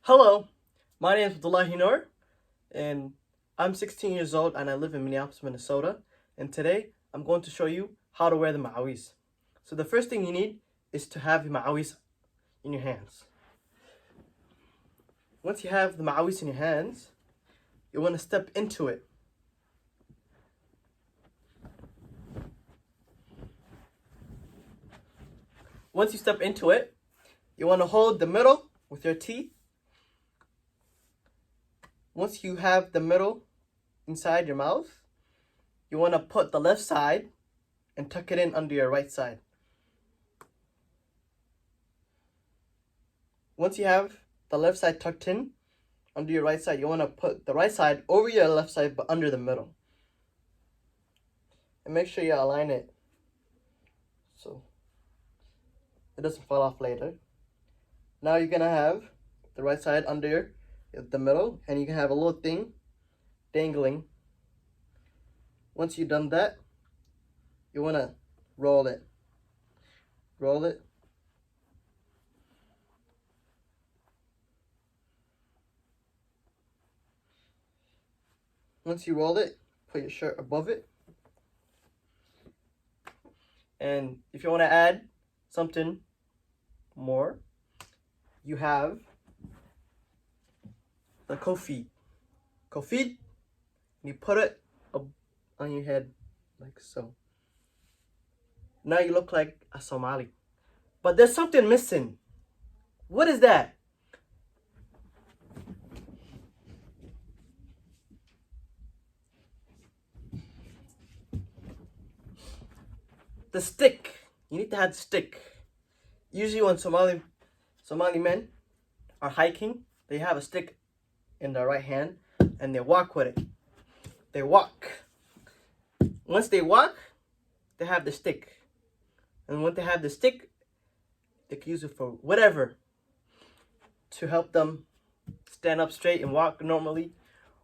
Hello, my name is Abdullahi Nor, and I'm 16 years old and I live in Minneapolis, Minnesota. And today I'm going to show you how to wear the Macawis. So the first thing you need is to have the Macawis in your hands. Once you have the Macawis in your hands, you want to step into it. Once you step into it, you want to hold the middle with your teeth. Once you have the middle inside your mouth, you want to put the left side and tuck it in under your right side. Once you have the left side tucked in under your right side, you want to put the right side over your left side but under the middle. And make sure you align it so it doesn't fall off later. Now you're going to have the right side under the middle, and you can have a little thing dangling. Once you've done that, you want to roll it. Roll it. Once you roll it, put your shirt above it. And if you want to add something more, you have the kofi. Kofi, you put it on your head like so. Now you look like a Somali. But there's something missing. What is that? The stick. You need to have the stick. Usually when Somali men are hiking, they have a stick in their right hand and they walk with it. They walk. Once they walk, they have the stick. And when they have the stick, they can use it for whatever to help them stand up straight and walk normally.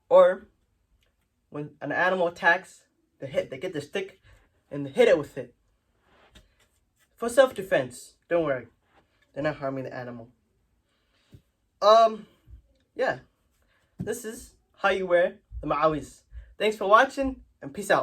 Or when an animal attacks, they get the stick and they hit it with it. For self-defense, don't worry. They're not harming the animal. Yeah. This is how you wear the Macawis. Thanks for watching and peace out.